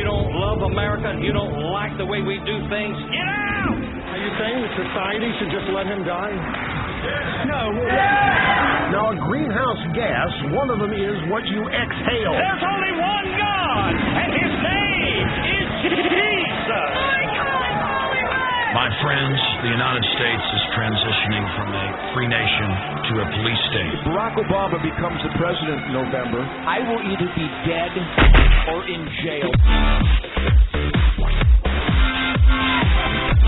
don't love America, you don't like the way we do things, get out! Are you saying that society should just let him die? No. Now, a greenhouse gas, one of them is what you exhale. There's only one God, and his name is Jesus. My friends, the United States is transitioning from a free nation to a police state. If Barack Obama becomes the president in November, I will either be dead or in jail.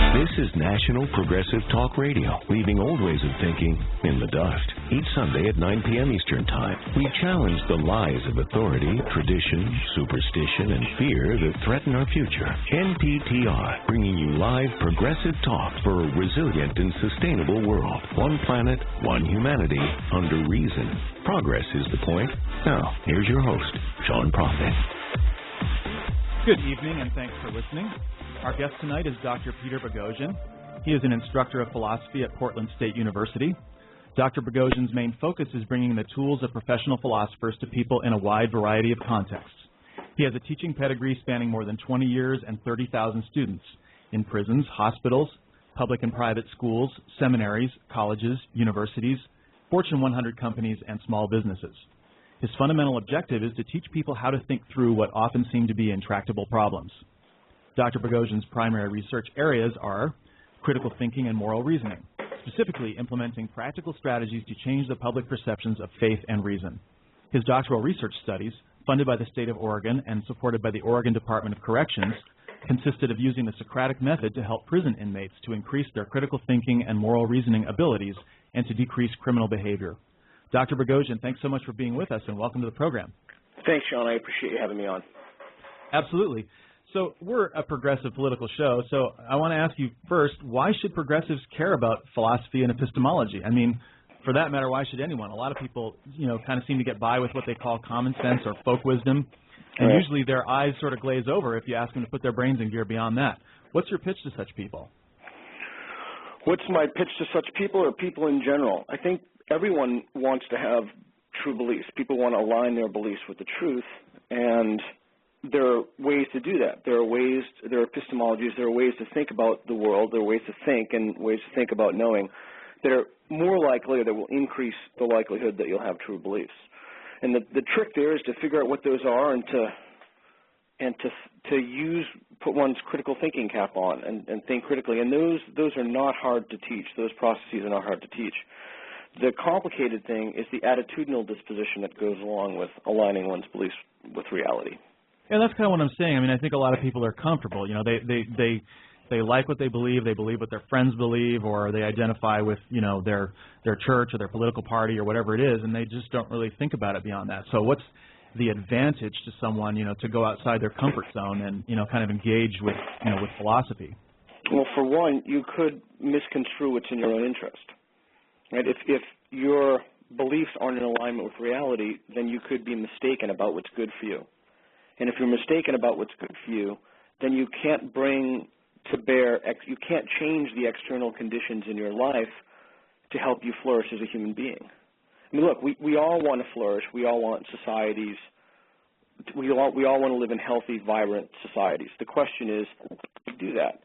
This is National Progressive Talk Radio, leaving old ways of thinking in the dust. Each Sunday at 9 p.m. Eastern Time, we challenge the lies of authority, tradition, superstition, and fear that threaten our future. NPTR, bringing you live progressive talk for a resilient and sustainable world. One planet, one humanity, under reason. Progress is the point. Now, here's your host, Sean Prophet. Good evening, and thanks for listening. Our guest tonight is Dr. Peter Boghossian. He is an instructor of philosophy at Portland State University. Dr. Boghossian's main focus is bringing the tools of professional philosophers to people in a wide variety of contexts. He has a teaching pedigree spanning more than 20 years and 30,000 students in prisons, hospitals, public and private schools, seminaries, colleges, universities, Fortune 100 companies, and small businesses. His fundamental objective is to teach people how to think through what often seem to be intractable problems. Dr. Boghossian's primary research areas are critical thinking and moral reasoning, specifically implementing practical strategies to change the public perceptions of faith and reason. His doctoral research studies, funded by the state of Oregon and supported by the Oregon Department of Corrections, consisted of using the Socratic method to help prison inmates to increase their critical thinking and moral reasoning abilities and to decrease criminal behavior. Dr. Boghossian, thanks so much for being with us, and welcome to the program. Thanks, Sean. I appreciate you having me on. Absolutely. So we're a progressive political show, so I want to ask you first, why should progressives care about philosophy and epistemology? I mean, for that matter, why should anyone? A lot of people, kind of seem to get by with what they call common sense or folk wisdom, and usually their eyes sort of glaze over if you ask them to put their brains in gear beyond that. What's your pitch to such people? What's my pitch to such people or people in general? I think everyone wants to have true beliefs. People want to align their beliefs with the truth, and there are ways to do that. There are epistemologies, there are ways to think about the world, there are ways to think and ways to think about knowing that are more likely, that will increase the likelihood that you'll have true beliefs. And the trick there is to figure out what those are and to put one's critical thinking cap on and think critically. And those are not hard to teach. Those processes are not hard to teach. The complicated thing is the attitudinal disposition that goes along with aligning one's beliefs with reality. Yeah, that's kind of what I'm saying. I mean, I think a lot of people are comfortable. They like what they believe what their friends believe, or they identify with, their church or their political party or whatever it is, and they just don't really think about it beyond that. So what's the advantage to someone, to go outside their comfort zone and, kind of engage with, with philosophy? Well, for one, you could misconstrue what's in your own interest. Right? If your beliefs aren't in alignment with reality, then you could be mistaken about what's good for you. And if you're mistaken about what's good for you, then you can't bring to bear, you can't change the external conditions in your life to help you flourish as a human being. I mean, look, we all want to flourish. We all want societies. We all want to live in healthy, vibrant societies. The question is, how do you do that?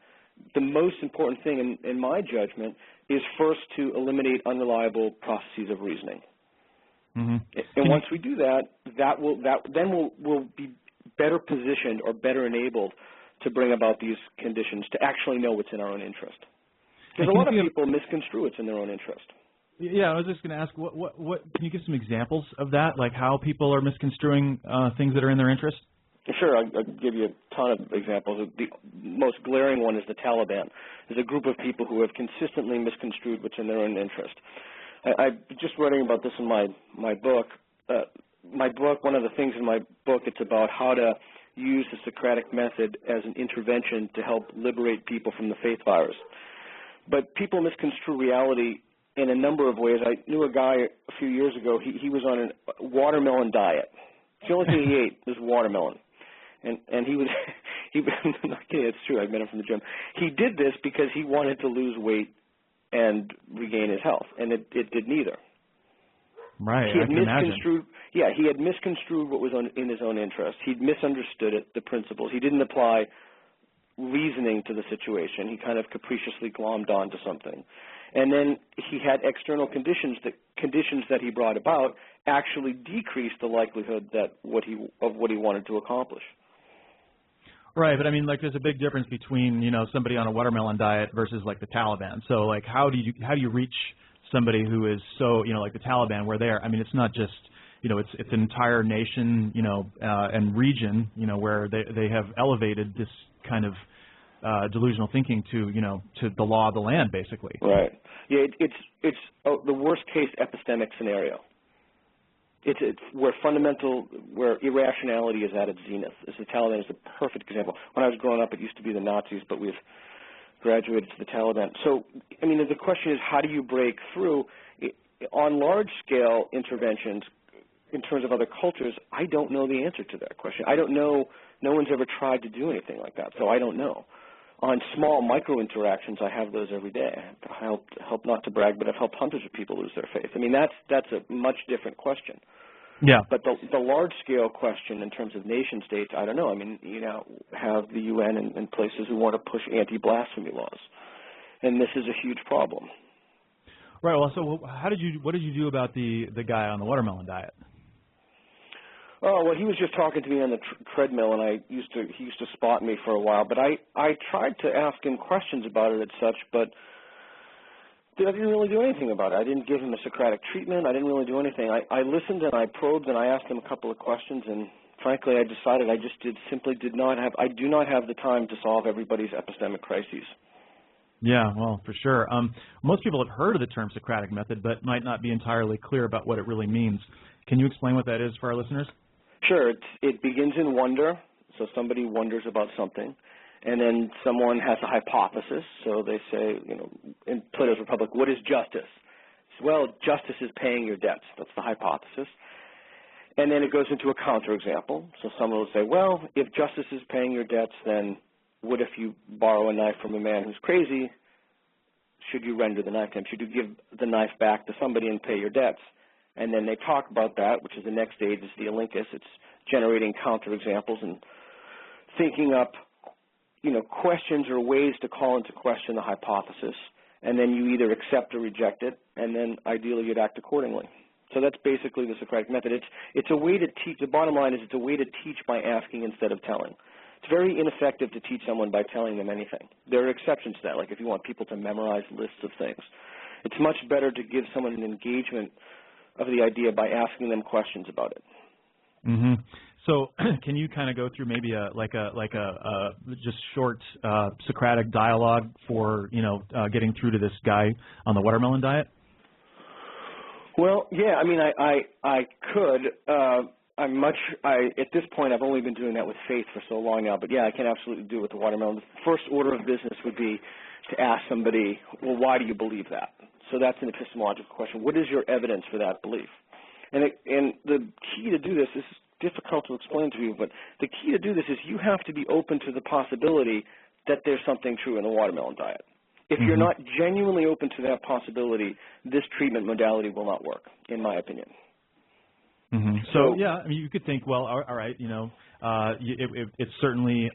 The most important thing, in my judgment, is first to eliminate unreliable processes of reasoning. Mm-hmm. And once we do that, then we'll be better positioned or better enabled to bring about these conditions to actually know what's in our own interest. Because a lot of people misconstrue what's in their own interest. Yeah, I was just going to ask, what can you give some examples of that, like how people are misconstruing things that are in their interest? Sure, I'll give you a ton of examples. The most glaring one is the Taliban. There's a group of people who have consistently misconstrued what's in their own interest. I'm just writing about this in my book. One of the things in my book, it's about how to use the Socratic method as an intervention to help liberate people from the faith virus. But people misconstrue reality in a number of ways. I knew a guy a few years ago, he was on a watermelon diet. The only thing he ate was watermelon. And he was, I'm not kidding, it's true, I've met him from the gym. He did this because he wanted to lose weight and regain his health, and it did neither. Right, He had I can misconstrued. Yeah, he had misconstrued what was in his own interest. He'd misunderstood it, the principles. He didn't apply reasoning to the situation. He kind of capriciously glommed onto something, and then he had external conditions that he brought about actually decreased the likelihood that what he wanted to accomplish. Right, but I mean, like, there's a big difference between, you know, somebody on a watermelon diet versus like the Taliban. So, like, how do you reach somebody who is so, you know, like the Taliban, where they're, I mean, it's not just, you know, it's an entire nation, you know, and region, you know, where they have elevated this kind of delusional thinking to, you know, to the law of the land, basically. Right. Yeah, it's the worst case epistemic scenario. It's where irrationality is at its zenith. The Taliban is the perfect example. When I was growing up, it used to be the Nazis, but we've graduated to the Taliban. So, I mean, the question is, how do you break through? On large-scale interventions, in terms of other cultures, I don't know the answer to that question. I don't know. No one's ever tried to do anything like that, so I don't know. On small micro-interactions, I have those every day. I help not to brag, but I've helped hundreds of people lose their faith. I mean, that's a much different question. Yeah. But the large-scale question in terms of nation-states, I don't know. I mean, you know, have the UN and places who want to push anti-blasphemy laws, and this is a huge problem. Right. Well, so what did you do about the guy on the watermelon diet? Oh, well, he was just talking to me on the treadmill, and he used to spot me for a while. But I tried to ask him questions about it and such, but I didn't really do anything about it. I didn't give him a Socratic treatment. I didn't really do anything. I listened and I probed and I asked him a couple of questions, and frankly, I decided I do not have the time to solve everybody's epistemic crises. Yeah, well, for sure. Most people have heard of the term Socratic method, but might not be entirely clear about what it really means. Can you explain what that is for our listeners? Sure. It begins in wonder, so somebody wonders about something, and then someone has a hypothesis. So they say, you know, in Plato's Republic, what is justice? Well, justice is paying your debts. That's the hypothesis. And then it goes into a counterexample. So someone will say, well, if justice is paying your debts, then what if you borrow a knife from a man who's crazy? Should you render the knife to him? Should you give the knife back to somebody and pay your debts? And then they talk about that, which is the next stage, is the Olympus. It's generating counterexamples and thinking up, you know, questions or ways to call into question the hypothesis. And then you either accept or reject it, and then ideally you'd act accordingly. So that's basically the Socratic method. It's a way to teach. The bottom line is it's a way to teach by asking instead of telling. It's very ineffective to teach someone by telling them anything. There are exceptions to that, like if you want people to memorize lists of things. It's much better to give someone an engagement of the idea by asking them questions about it. Mm-hmm. So, can you kind of go through maybe a just short Socratic dialogue for getting through to this guy on the watermelon diet? Well, yeah. I mean, I could. At this point, I've only been doing that with faith for so long now. But yeah, I can absolutely do it with the watermelon. The first order of business would be to ask somebody, well, why do you believe that? So that's an epistemological question. What is your evidence for that belief? And the key to do this is difficult to explain to you, but the key to do this is you have to be open to the possibility that there's something true in the watermelon diet. If you're not genuinely open to that possibility, this treatment modality will not work, in my opinion. Mm-hmm. So yeah, I mean, you could think, well, all right, it's certainly,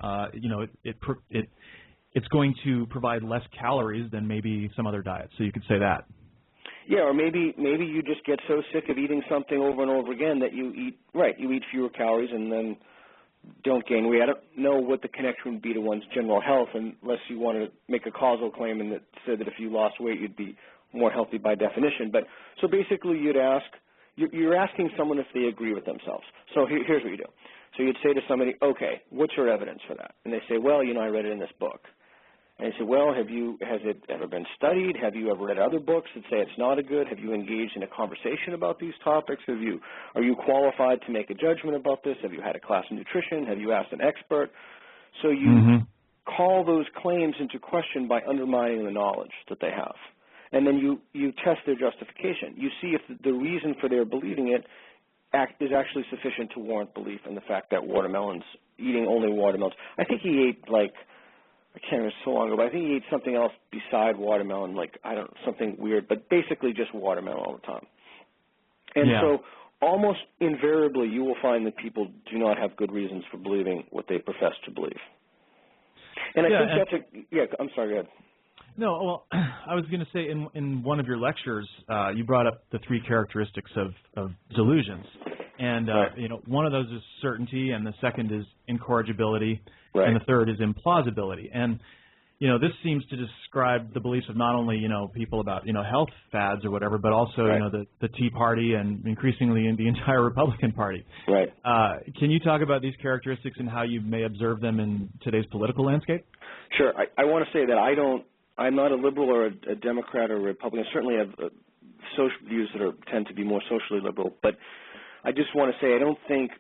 it's going to provide less calories than maybe some other diets. So you could say that. Yeah, or maybe you just get so sick of eating something over and over again that you eat fewer calories and then don't gain weight. I don't know what the connection would be to one's general health unless you want to make a causal claim and that said that if you lost weight you'd be more healthy by definition. But so basically you're asking someone if they agree with themselves. So here's what you do. So you'd say to somebody, okay, what's your evidence for that? And they say, well, I read it in this book. And you say, well, has it ever been studied? Have you ever read other books that say it's not a good? Have you engaged in a conversation about these topics? Are you qualified to make a judgment about this? Have you had a class in nutrition? Have you asked an expert? So you call those claims into question by undermining the knowledge that they have. And then you test their justification. You see if the reason for their believing it is actually sufficient to warrant belief in the fact that eating only watermelons. I think he ate I can't remember so long ago, but I think he ate something else beside watermelon, something weird, but basically just watermelon all the time. And so almost invariably you will find that people do not have good reasons for believing what they profess to believe. And I think that's I'm sorry, go ahead. No, well, I was going to say in one of your lectures, you brought up the three characteristics of delusions. And, one of those is certainty, and the second is incorrigibility, and the third is implausibility. And, this seems to describe the beliefs of not only, people about, health fads or whatever, but also, the Tea Party and increasingly in the entire Republican Party. Right. Can you talk about these characteristics and how you may observe them in today's political landscape? Sure. I want to say that I'm not a liberal or a Democrat or a Republican. I certainly have social views that tend to be more socially liberal, but I just want to say I don't think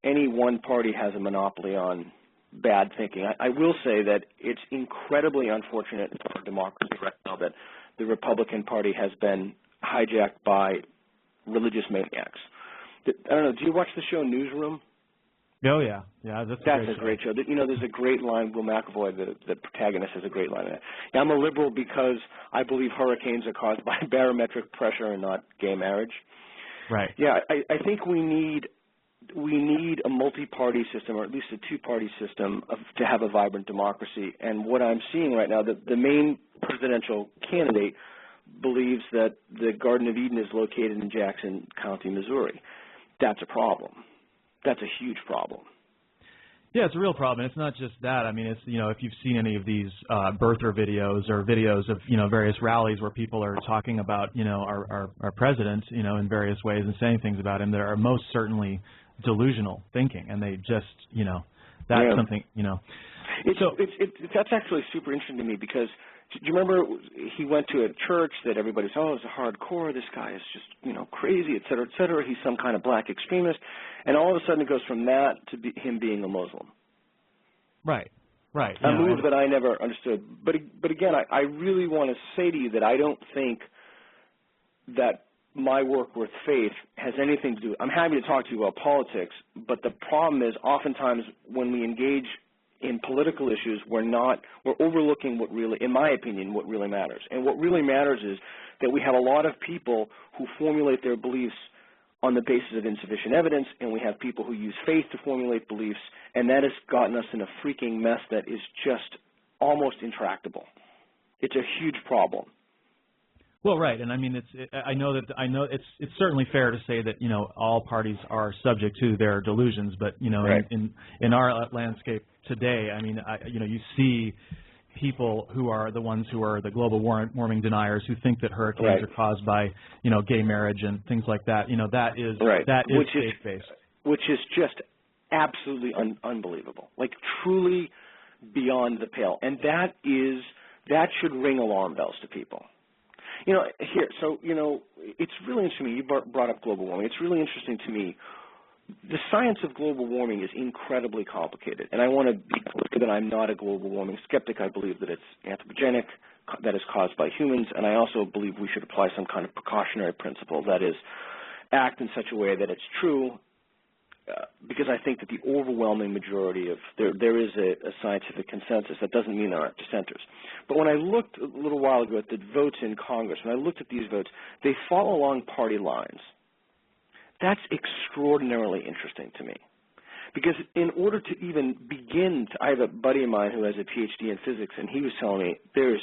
any one party has a monopoly on bad thinking. I will say that it's incredibly unfortunate in our democracy right now that the Republican Party has been hijacked by religious maniacs. I don't know, do you watch the show Newsroom? Oh, yeah. Yeah, that's a great show. There's a great line, Will McAvoy, the protagonist, has a great line in it. I'm a liberal because I believe hurricanes are caused by barometric pressure and not gay marriage. Right. Yeah, I think we need a multi-party system, or at least a two-party system, to have a vibrant democracy. And what I'm seeing right now, the main presidential candidate believes that the Garden of Eden is located in Jackson County, Missouri. That's a problem. That's a huge problem. Yeah, it's a real problem. It's not just that. I mean, it's, if you've seen any of these birther videos or videos of, various rallies where people are talking about, our president, in various ways and saying things about him that are most certainly delusional thinking, and they just, that's something, That's actually super interesting to me because do you remember he went to a church that everybody said, it's a hardcore, this guy is just, crazy, et cetera, he's some kind of black extremist, and all of a sudden it goes from that to him being a Muslim. Right. A move that I never understood. But again, I really want to say to you that I don't think that my work with faith has anything to do. I'm happy to talk to you about politics, but the problem is oftentimes when we engage in political issues, we're overlooking what really, in my opinion, what really matters. And what really matters is that we have a lot of people who formulate their beliefs on the basis of insufficient evidence, and we have people who use faith to formulate beliefs, and that has gotten us in a freaking mess that is just almost intractable. It's a huge problem. Well, right, and I mean, I know it's certainly fair to say that all parties are subject to their delusions, but in our landscape today, I mean, you see people who are the ones who are the global warming deniers who think that hurricanes are caused by gay marriage and things like that. That is faith-based, which is just absolutely unbelievable, like truly beyond the pale, and that should ring alarm bells to people. It's really interesting to me. You brought up global warming. It's really interesting to me. The science of global warming is incredibly complicated, and I want to be clear that I'm not a global warming skeptic. I believe that it's anthropogenic, that is caused by humans, and I also believe we should apply some kind of precautionary principle, that is, act in such a way that it's true, because I think that the overwhelming majority of there is a scientific consensus. That doesn't mean there aren't dissenters. But when I looked a little while ago at the votes in Congress, when I looked at these votes, they fall along party lines. That's extraordinarily interesting to me. Because in order to even begin I have a buddy of mine who has a PhD in physics, and he was telling me there's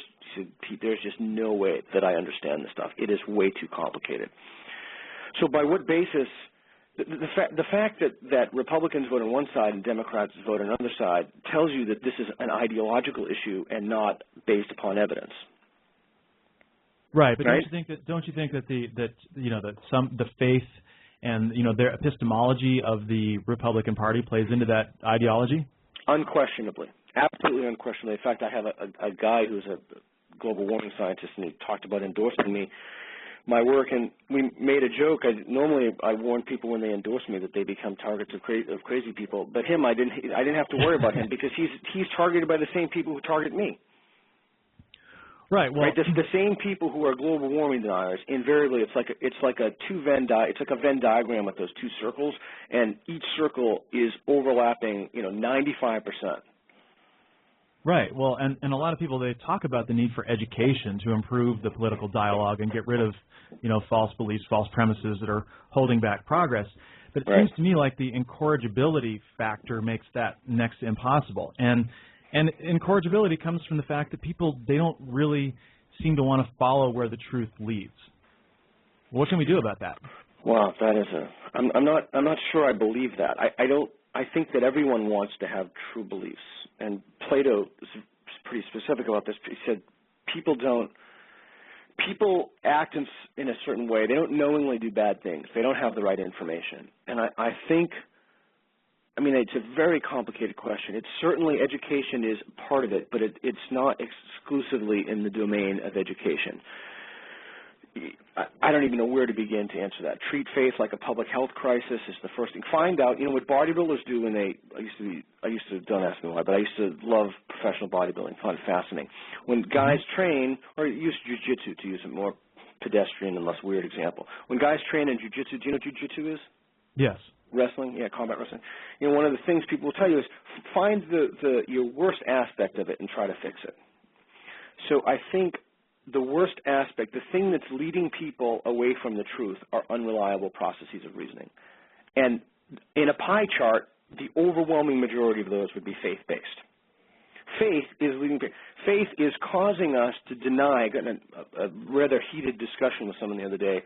just no way that I understand this stuff. It is way too complicated. So by what basis? The fact that Republicans vote on one side and Democrats vote on another side tells you that this is an ideological issue and not based upon evidence. Right, but don't you think that the faith and their epistemology of the Republican Party plays into that ideology? Unquestionably, absolutely unquestionably. In fact, I have a guy who's a global warming scientist, and he talked about endorsing my work, and we made a joke. Normally I warn people when they endorse me that they become targets of crazy people, but him I didn't have to worry about him because he's targeted by the same people who target me. Right. Well, the same people who are global warming deniers. Invariably, it's like a Venn diagram with those two circles, and each circle is overlapping 95%. Right. Well, and a lot of people, they talk about the need for education to improve the political dialogue and get rid of, false beliefs, false premises that are holding back progress. But it seems to me like the incorrigibility factor makes that next to impossible. And incorrigibility comes from the fact that people, they don't really seem to want to follow where the truth leads. What can we do about that? Well, that is I'm not sure I believe that. I think that everyone wants to have true beliefs. And Plato is pretty specific about this. He said people act in a certain way. They don't knowingly do bad things. They don't have the right information. And I think, it's a very complicated question. It's certainly, education is part of it, but it's not exclusively in the domain of education. I don't even know where to begin to answer that. Treat faith like a public health crisis is the first thing. Find out, what bodybuilders do when I used to, don't ask me why, but I used to love professional bodybuilding. Found it fascinating. When guys train, or use jiu-jitsu to use a more pedestrian and less weird example. When guys train in jiu-jitsu, do you know what jiu-jitsu is? Yes. Wrestling, combat wrestling. One of the things people will tell you is find your worst aspect of it and try to fix it. So I think the worst aspect, the thing that's leading people away from the truth, are unreliable processes of reasoning. And in a pie chart, the overwhelming majority of those would be faith-based. Faith is leading. Faith is causing us to deny. I got in a rather heated discussion with someone the other day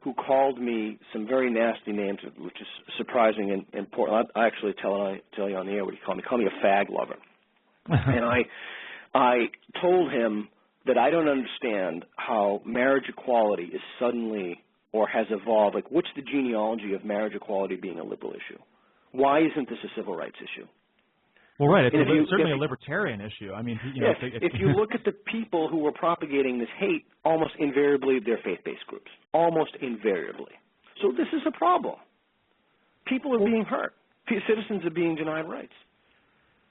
who called me some very nasty names, which is surprising and important. I actually tell you on the air what he called me. He called me a fag lover. And I told him that I don't understand how marriage equality is suddenly or has evolved. Like, what's the genealogy of marriage equality being a liberal issue? Why isn't this a civil rights issue? Well, right. It's certainly a libertarian issue. If you look at the people who were propagating this hate, almost invariably they're faith-based groups. Almost invariably. So this is a problem. People are being hurt. Citizens are being denied rights.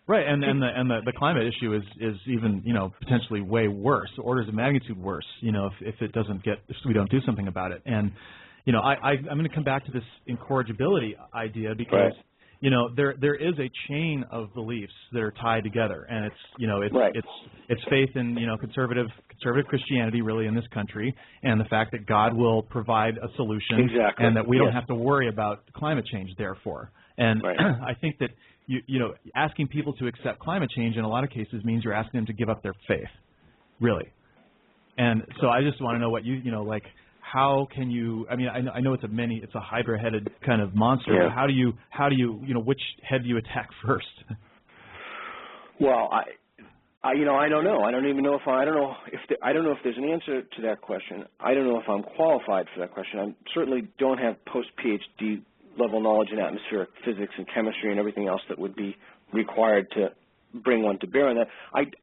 Right, and the climate issue is even potentially way worse, orders of magnitude worse. If we don't do something about it. And I'm going to come back to this incorrigibility idea because there is a chain of beliefs that are tied together, and it's faith in conservative Christianity really in this country, and the fact that God will provide a solution, and that we don't have to worry about climate change. Therefore, and I think that. Asking people to accept climate change in a lot of cases means you're asking them to give up their faith, really. And so I just want to know what how can you? I know it's a hydra-headed kind of monster. Yeah. But how do you which head do you attack first? Well, I don't know. I don't know if there's an answer to that question. I don't know if I'm qualified for that question. I certainly don't have post-PhD level knowledge in atmospheric physics and chemistry and everything else that would be required to bring one to bear on that.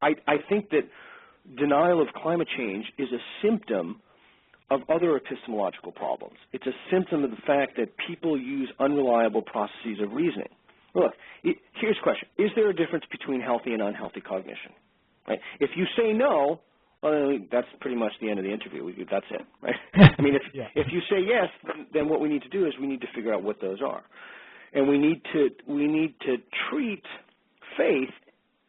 I think that denial of climate change is a symptom of other epistemological problems. It's a symptom of the fact that people use unreliable processes of reasoning. Look, here's the question. Is there a difference between healthy and unhealthy cognition? Right? If you say no, well, that's pretty much the end of the interview. That's it, right? If you say yes, then what we need to do is we need to figure out what those are, and we need to treat faith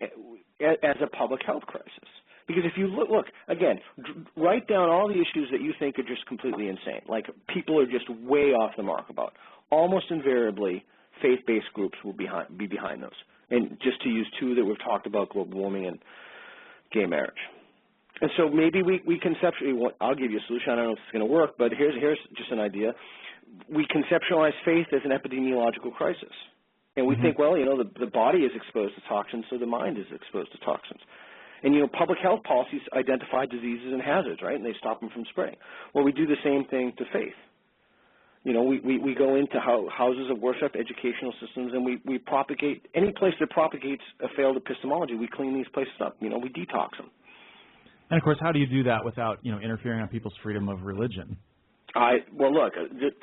as a public health crisis. Because if you look again, write down all the issues that you think are just completely insane, like people are just way off the mark about. Almost invariably, faith-based groups will be behind those. And just to use two that we've talked about, global warming and gay marriage. And so maybe we conceptually, I'll give you a solution. I don't know if it's going to work, but here's just an idea. We conceptualize faith as an epidemiological crisis. And we think, well, the body is exposed to toxins, so the mind is exposed to toxins. And, public health policies identify diseases and hazards, right, and they stop them from spreading. Well, we do the same thing to faith. We go into houses of worship, educational systems, and we propagate, any place that propagates a failed epistemology, we clean these places up. We detox them. And, of course, how do you do that without, interfering on people's freedom of religion? Well, look,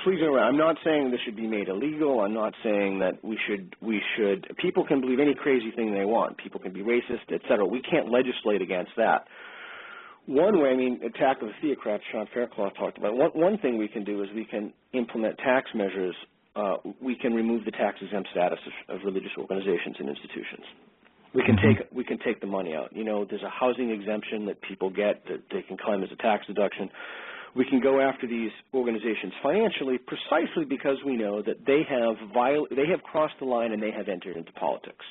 please remember, I'm not saying this should be made illegal. I'm not saying that we should, people can believe any crazy thing they want. People can be racist, et cetera. We can't legislate against that. One way, attack of the theocrats, Sean Fairclough talked about, one thing we can do is we can implement tax measures. We can remove the tax-exempt status of religious organizations and institutions. We can take the money out. You know, there's a housing exemption that people get that they can claim as a tax deduction. We can go after these organizations financially precisely because we know that they have crossed the line and they have entered into politics.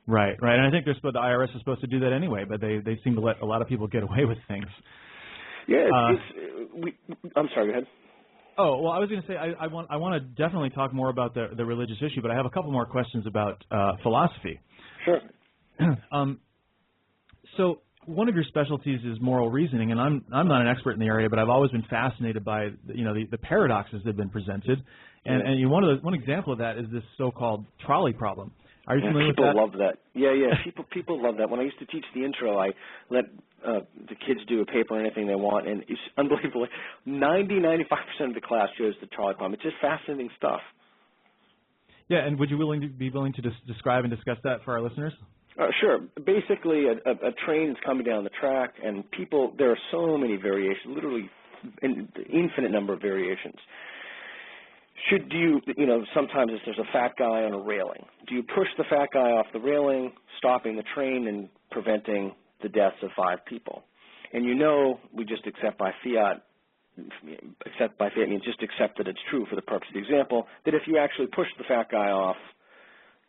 Right. And I think the IRS is supposed to do that anyway, but they seem to let a lot of people get away with things. Yeah, I'm sorry, go ahead. Oh, well, I was going to say I want to definitely talk more about the religious issue, but I have a couple more questions about philosophy. Sure. So one of your specialties is moral reasoning, and I'm not an expert in the area, but I've always been fascinated by the paradoxes that have been presented, and one example of that is this so-called trolley problem. Are you familiar with that? People love that. Yeah. People love that. When I used to teach the intro, I let the kids do a paper or anything they want, and it's unbelievable. 90-95% of the class shows the trolley problem. It's just fascinating stuff. Yeah, and would you be willing to describe and discuss that for our listeners? Sure. Basically, a train is coming down the track, and there are so many variations, literally an infinite number of variations. Sometimes there's a fat guy on a railing. Do you push the fat guy off the railing, stopping the train and preventing the deaths of 5 people? And we just accept by fiat means just accept that it's true for the purpose of the example, that if you actually push the fat guy off,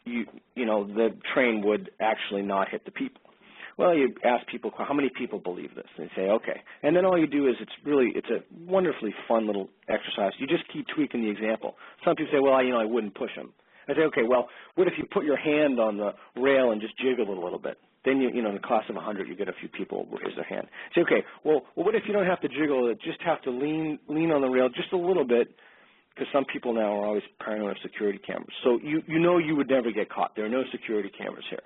the train would actually not hit the people. Well, you ask people, how many people believe this? And they say, okay. And then all you do is it's a wonderfully fun little exercise. You just keep tweaking the example. Some people say, well, I wouldn't push him. I say, okay, well, what if you put your hand on the rail and just jiggle it a little bit? Then, in the class of 100, you get a few people raise their hand. Say, okay, well, what if you don't have to jiggle it, just have to lean on the rail just a little bit, because some people now are always paranoid of security cameras. So you would never get caught. There are no security cameras here.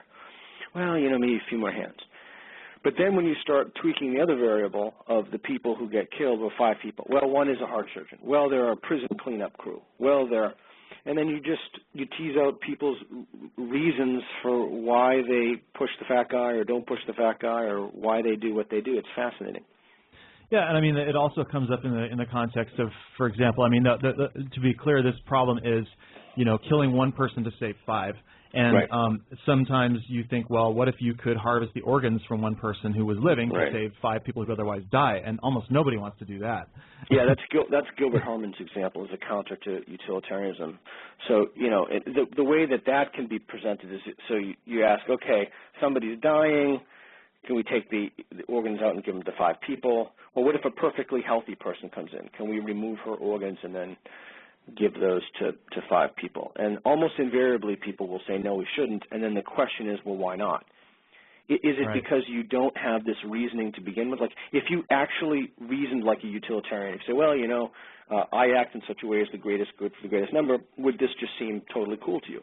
Well, maybe a few more hands. But then when you start tweaking the other variable of the people who get killed, 5 people. Well, one is a heart surgeon. Well, there are a prison cleanup crew. And then you tease out people's reasons for why they push the fat guy or don't push the fat guy or why they do what they do. It's fascinating. Yeah, and I mean it also comes up in the context of, for example, to be clear, this problem is, killing one person to save 5. And right. Sometimes you think, well, what if you could harvest the organs from one person who was living to save 5 people who otherwise die? And almost nobody wants to do that. Yeah, that's Gilbert Harman's example as a counter to utilitarianism. So, the way that can be presented is, so you ask, okay, somebody's dying. Can we take the organs out and give them to 5 people? Well, what if a perfectly healthy person comes in? Can we remove her organs and then give those to 5 people? And almost invariably people will say, no, we shouldn't. And then the question is, well, why not? Is it right. because you don't have this reasoning to begin with? Like, if you actually reasoned like a utilitarian, if you say, well, I act in such a way as the greatest good for the greatest number, would this just seem totally cool to you?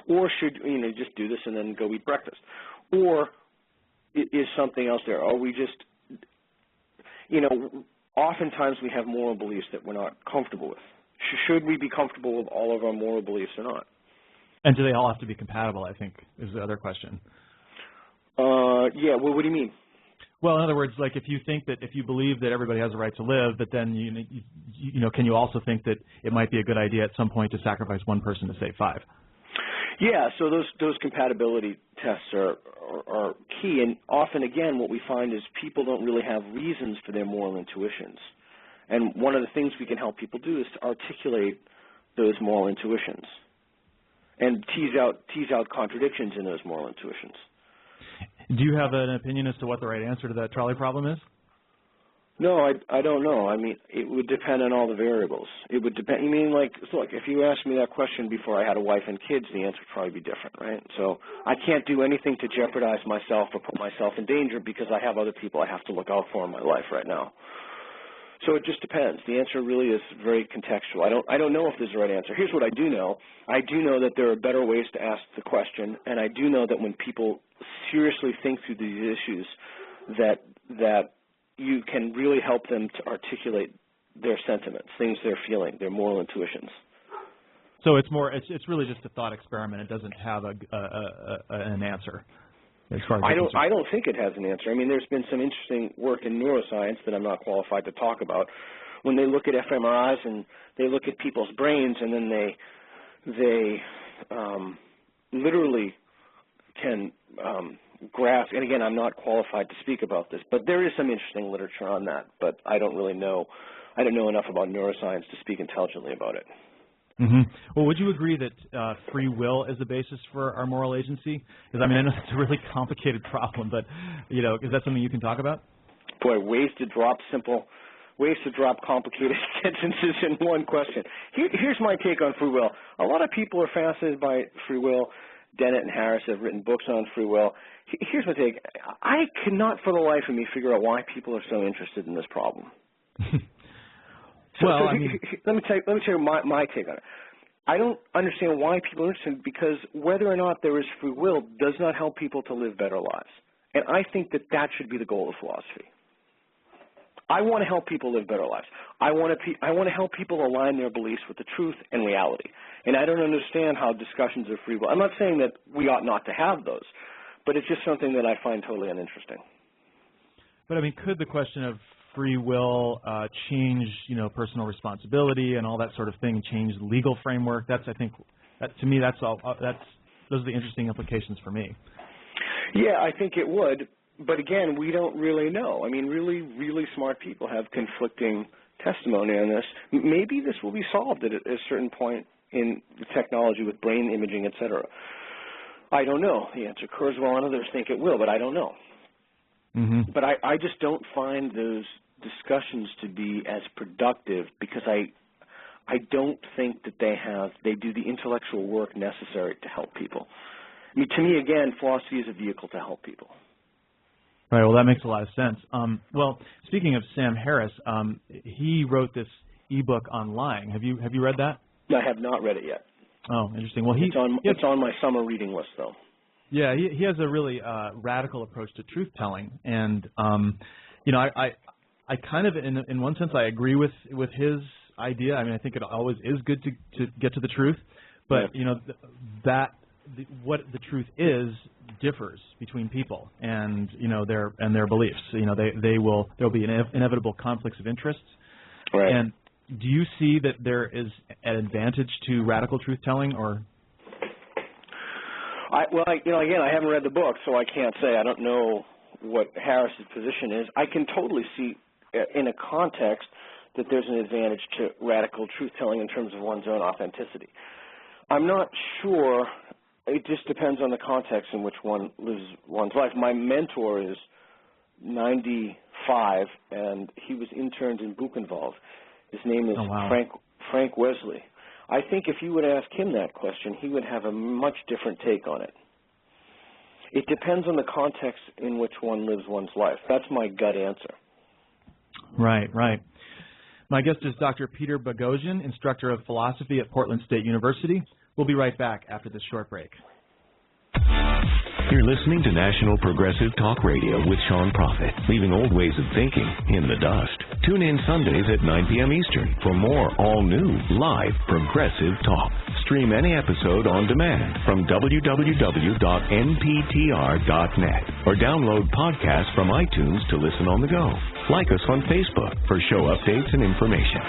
Or should, just do this and then go eat breakfast? Or is something else there? Are we just, oftentimes we have moral beliefs that we're not comfortable with. Should we be comfortable with all of our moral beliefs or not? And do they all have to be compatible, I think, is the other question. Yeah, well, what do you mean? Well, in other words, like if you believe that everybody has a right to live, but then, can you also think that it might be a good idea at some point to sacrifice one person to save 5? Yeah, so those compatibility tests are key, and often, again, what we find is people don't really have reasons for their moral intuitions. And one of the things we can help people do is to articulate those moral intuitions and tease out contradictions in those moral intuitions. Do you have an opinion as to what the right answer to that trolley problem is? No, I don't know. I mean, it would depend on all the variables. It would depend. You mean like, look, if you asked me that question before I had a wife and kids, the answer would probably be different, right? So I can't do anything to jeopardize myself or put myself in danger because I have other people I have to look out for in my life right now. So it just depends. The answer really is very contextual. I don't know if there's a right answer. Here's what I do know. I do know that there are better ways to ask the question, and I do know that when people seriously think through these issues, that you can really help them to articulate their sentiments, things they're feeling, their moral intuitions. So it's really just a thought experiment. It doesn't have an answer. As far as I don't think it has an answer. I mean, there's been some interesting work in neuroscience that I'm not qualified to talk about. When they look at fMRIs and they look at people's brains, and then they literally can grasp, and again, I'm not qualified to speak about this, but there is some interesting literature on that, but I don't really know. I don't know enough about neuroscience to speak intelligently about it. Mm-hmm. Well, would you agree that free will is the basis for our moral agency? Because, I mean, I know it's a really complicated problem, but, you know, is that something you can talk about? Boy, ways to drop complicated sentences in one question. Here's my take on free will. A lot of people are fascinated by free will. Dennett and Harris have written books on free will. Here's my take. I cannot for the life of me figure out why people are so interested in this problem. Let me tell you my take on it. I don't understand why people are interested, because whether or not there is free will does not help people to live better lives. And I think that should be the goal of philosophy. I want to help people live better lives. I want to help people align their beliefs with the truth and reality. And I don't understand how discussions of free will. I'm not saying that we ought not to have those, but it's just something that I find totally uninteresting. But I mean, could the question of free will change, you know, personal responsibility and all that sort of thing, change the legal framework? That's, I think, to me, those are the interesting implications for me. Yeah, I think it would. But again, we don't really know. I mean, really, really smart people have conflicting testimony on this. Maybe this will be solved at a certain point in the technology with brain imaging, et cetera. I don't know. The answer Kurzweil and others think it will, but I don't know. Mm-hmm. But I just don't find those discussions to be as productive, because I don't think that they do the intellectual work necessary to help people. I mean, to me, again, philosophy is a vehicle to help people. Right. Well, that makes a lot of sense. Well, speaking of Sam Harris, he wrote this ebook on lying. Have you read that? No, I have not read it yet. Oh, interesting. Well, it's on my summer reading list, though. Yeah, he has a really radical approach to truth telling, and you know, I kind of, in one sense, I agree with his idea. I mean, I think it always is good to get to the truth, but you know, what the truth is differs between people, and you know, their beliefs. You know, there'll be inevitable conflicts of interest. Right. And do you see that there is an advantage to radical truth telling, or? Again, I haven't read the book, so I can't say. I don't know what Harris's position is. I can totally see, in a context, that there's an advantage to radical truth telling in terms of one's own authenticity. I'm not sure. It just depends on the context in which one lives one's life. My mentor is 95, and he was interned in Buchenwald. His name is Frank Wesley. I think if you would ask him that question, he would have a much different take on it. It depends on the context in which one lives one's life. That's my gut answer. Right, right. My guest is Dr. Peter Boghossian, instructor of philosophy at Portland State University. We'll be right back after this short break. You're listening to National Progressive Talk Radio with Sean Prophet, leaving old ways of thinking in the dust. Tune in Sundays at 9 p.m. Eastern for more all-new live progressive talk. Stream any episode on demand from www.nptr.net or download podcasts from iTunes to listen on the go. Like us on Facebook for show updates and information.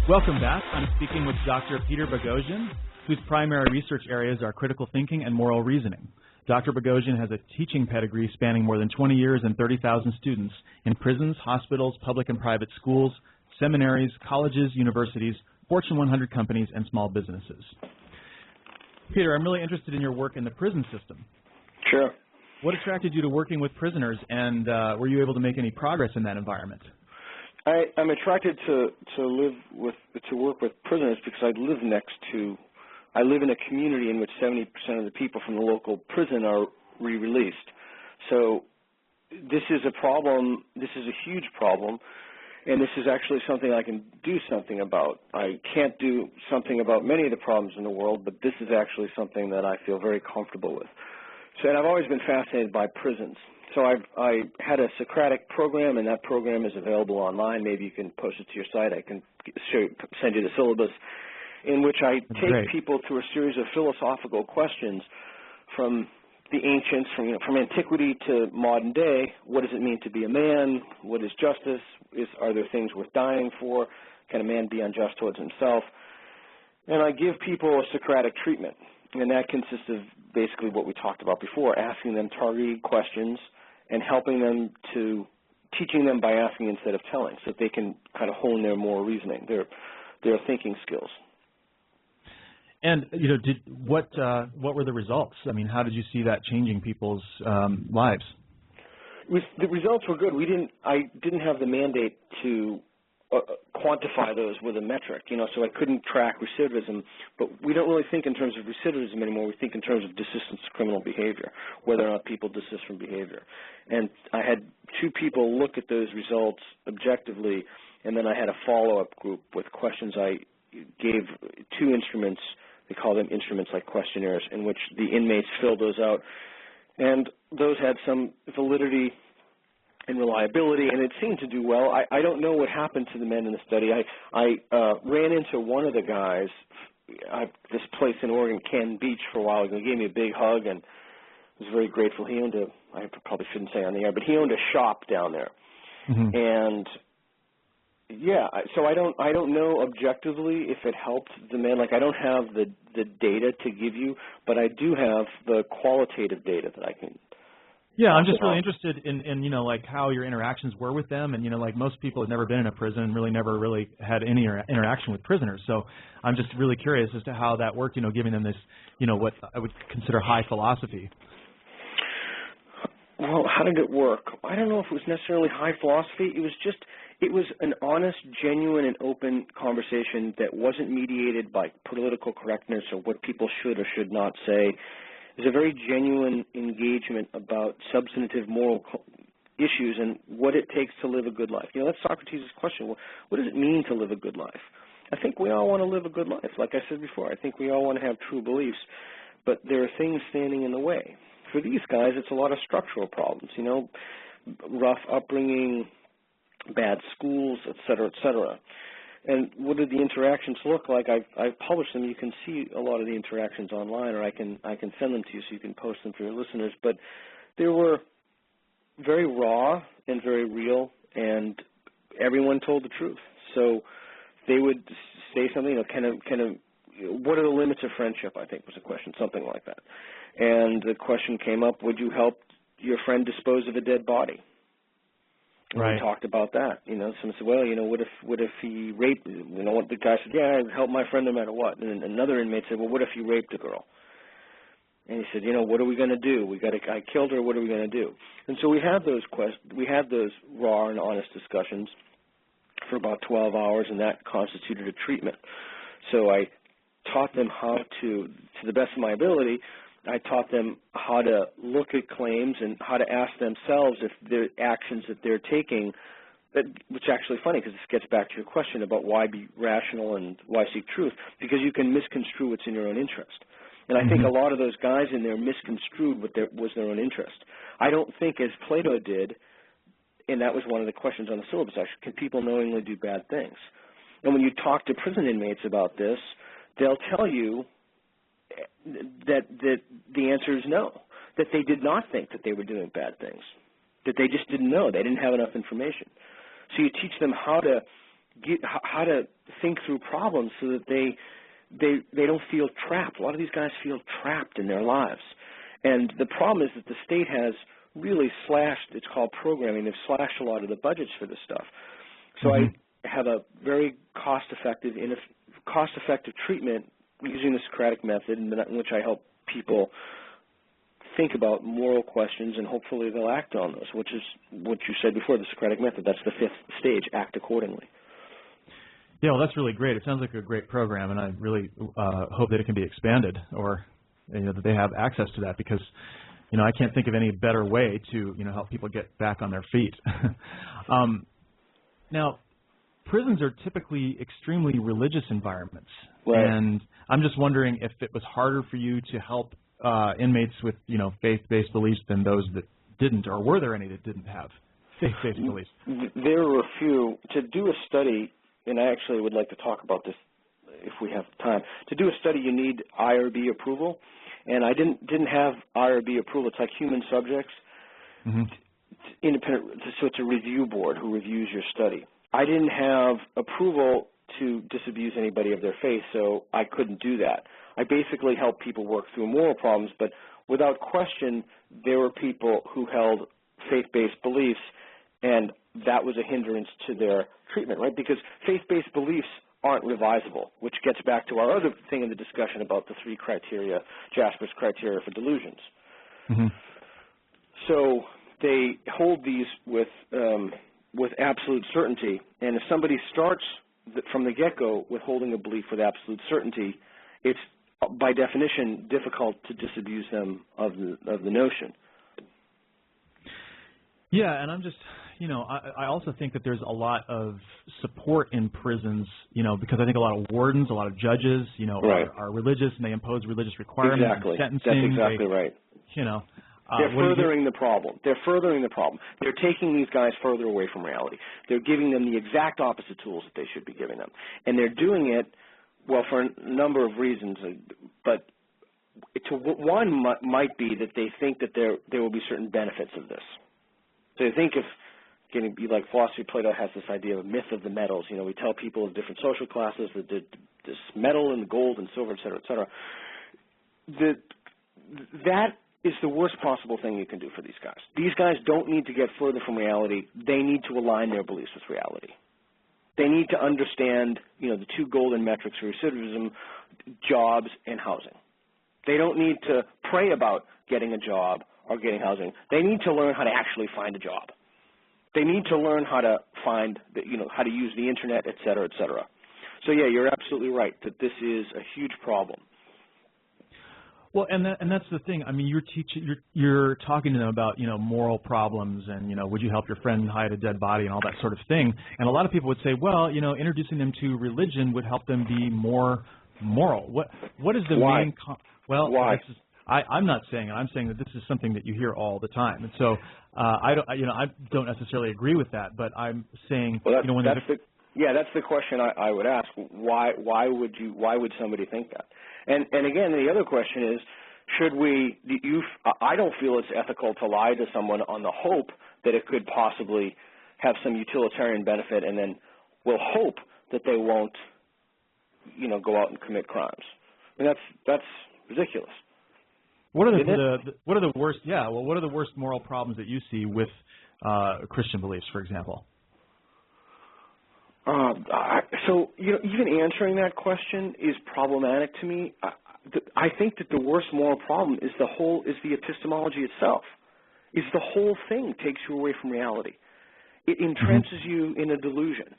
Welcome back. I'm speaking with Dr. Peter Boghossian, whose primary research areas are critical thinking and moral reasoning. Dr. Boghossian has a teaching pedigree spanning more than 20 years and 30,000 students in prisons, hospitals, public and private schools, seminaries, colleges, universities, Fortune 100 companies, and small businesses. Peter, I'm really interested in your work in the prison system. Sure. What attracted you to working with prisoners, and were you able to make any progress in that environment? I'm attracted to work with prisoners because I live in a community in which 70% of the people from the local prison are re-released. So this is a problem. This is a huge problem, and this is actually something I can do something about. I can't do something about many of the problems in the world, but this is actually something that I feel very comfortable with. So, and I've always been fascinated by prisons. So I had a Socratic program, and that program is available online. Maybe you can post it to your site. I can send you the syllabus, in which I take people through a series of philosophical questions from the ancients, from antiquity to modern day. What does it mean to be a man? What is justice? Are there things worth dying for? Can a man be unjust towards himself? And I give people a Socratic treatment, and that consists of basically what we talked about before, asking them targeted questions and helping them to, teaching them by asking instead of telling, so that they can kind of hone their moral reasoning, their thinking skills. And what were the results? I mean, how did you see that changing people's lives? The results were good. I didn't have the mandate to quantify those with a metric, so I couldn't track recidivism. But we don't really think in terms of recidivism anymore. We think in terms of desistance to criminal behavior, whether or not people desist from behavior. And I had 2 people look at those results objectively, and then I had a follow-up group with questions. I gave 2 instruments. They call them instruments like questionnaires, in which the inmates filled those out. And those had some validity and reliability, and it seemed to do well. I don't know what happened to the men in the study. I ran into one of the guys, this place in Oregon, Canton Beach, for a while ago. He gave me a big hug and was very grateful. He owned I probably shouldn't say on the air, but he owned a shop down there. Mm-hmm. And yeah, so I don't know objectively if it helped the men. Like, I don't have the data to give you, but I do have the qualitative data that I can. Yeah, I'm just really interested in like how your interactions were with them, and like most people have never been in a prison and never really had any interaction with prisoners. So I'm just really curious as to how that worked. Giving them this, what I would consider high philosophy. Well, how did it work? I don't know if it was necessarily high philosophy. It was an honest, genuine, and open conversation that wasn't mediated by political correctness or what people should or should not say. It was a very genuine engagement about substantive moral issues and what it takes to live a good life. That's Socrates' question. Well, what does it mean to live a good life? I think we all want to live a good life. Like I said before, I think we all want to have true beliefs, but there are things standing in the way. For these guys, it's a lot of structural problems, rough upbringing, bad schools, et cetera. And what did the interactions look like? I've published them. You can see a lot of the interactions online, or I can send them to you so you can post them for your listeners. But they were very raw and very real, and everyone told the truth. So they would say something, what are the limits of friendship, I think was the question, something like that. And the question came up, would you help your friend dispose of a dead body? And right. We talked about that. Someone said, well, what if he raped, what the guy said, yeah, I'd help my friend no matter what. And another inmate said, well, what if he raped a girl? And he said, what are we going to do? I killed her, what are we going to do? And so we had those raw and honest discussions for about 12 hours, and that constituted a treatment. So I taught them how to the best of my ability, I taught them how to look at claims and how to ask themselves if the actions that they're taking, which is actually funny because this gets back to your question about why be rational and why seek truth, because you can misconstrue what's in your own interest. And I think a lot of those guys in there misconstrued what was their own interest. I don't think, as Plato did, and that was one of the questions on the syllabus, actually, can people knowingly do bad things? And when you talk to prison inmates about this, they'll tell you that the answer is no, that they did not think that they were doing bad things, that they just didn't know. They didn't have enough information. So you teach them how to think through problems so that they don't feel trapped. A lot of these guys feel trapped in their lives. And the problem is that the state has really slashed, it's called programming, they've slashed a lot of the budgets for this stuff. So I have a very cost-effective treatment using the Socratic method, in which I help people think about moral questions, and hopefully they'll act on those, which is what you said before, the Socratic method. That's the 5th stage, act accordingly. Yeah, well, that's really great. It sounds like a great program, and I really hope that it can be expanded, or that they have access to that, because I can't think of any better way to help people get back on their feet. Now, prisons are typically extremely religious environments, right. And I'm just wondering if it was harder for you to help inmates with faith-based beliefs than those that didn't, or were there any that didn't have faith-based beliefs? There were a few. To do a study, and I actually would like to talk about this if we have time. To do a study, you need IRB approval, and I didn't have IRB approval. It's like human subjects, independent. So it's a review board who reviews your study. I didn't have approval to disabuse anybody of their faith, so I couldn't do that. I basically helped people work through moral problems, but without question, there were people who held faith-based beliefs, and that was a hindrance to their treatment, right? Because faith-based beliefs aren't revisable, which gets back to our other thing in the discussion about the three criteria, Jasper's criteria for delusions. Mm-hmm. So they hold these with absolute certainty, and if somebody starts from the get-go with holding a belief with absolute certainty, it's by definition difficult to disabuse them of the notion. Yeah, and I'm just, I also think that there's a lot of support in prisons, because I think a lot of wardens, a lot of judges, right. are religious and they impose religious requirements. Exactly. In sentencing. That's exactly right. They're furthering the problem. They're taking these guys further away from reality. They're giving them the exact opposite tools that they should be giving them. And they're doing it, well, for a number of reasons. But one might be that they think that there will be certain benefits of this. So they think if, getting be like philosophy, Plato has this idea of myth of the metals. We tell people of different social classes that this metal and gold and silver, et cetera, that is the worst possible thing you can do for these guys. These guys don't need to get further from reality. They need to align their beliefs with reality. They need to understand, the two golden metrics for recidivism, jobs and housing. They don't need to pray about getting a job or getting housing. They need to learn how to actually find a job. They need to learn how to find, how to use the internet, et cetera, et cetera. So yeah, you're absolutely right that this is a huge problem. Well, and that's the thing. I mean, you're talking to them about, moral problems and, would you help your friend hide a dead body and all that sort of thing. And a lot of people would say, well, introducing them to religion would help them be more moral. What is the Why? main? Well, why? I'm not saying it. I'm saying that this is something that you hear all the time. And so I don't necessarily agree with that, but I'm saying, well, that's the question I would ask. Why would somebody think that? And again, the other question is, should we? I don't feel it's ethical to lie to someone on the hope that it could possibly have some utilitarian benefit, and then we'll hope that they won't, go out and commit crimes. I mean, that's ridiculous. What are the worst? Yeah. Well, what are the worst moral problems that you see with Christian beliefs, for example? So even answering that question is problematic to me. I think that the worst moral problem is the epistemology itself. Is the whole thing takes you away from reality. It entrenches you in a delusion.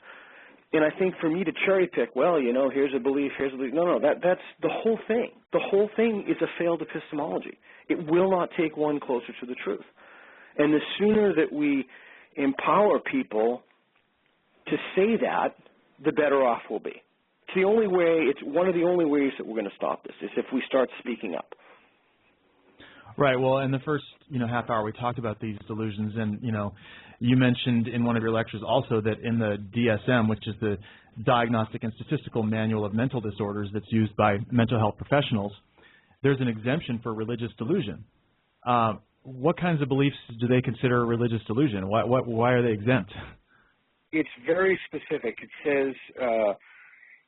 And I think for me to cherry pick, well, here's a belief, no, that's the whole thing. The whole thing is a failed epistemology. It will not take one closer to the truth. And the sooner that we empower people to say that, the better off we'll be. It's the only way. It's one of the only ways that we're going to stop this is if we start speaking up. Right. Well, in the first half hour, we talked about these delusions, and you mentioned in one of your lectures also that in the DSM, which is the Diagnostic and Statistical Manual of Mental Disorders that's used by mental health professionals, there's an exemption for religious delusion. What kinds of beliefs do they consider a religious delusion? Why are they exempt? It's very specific. It says,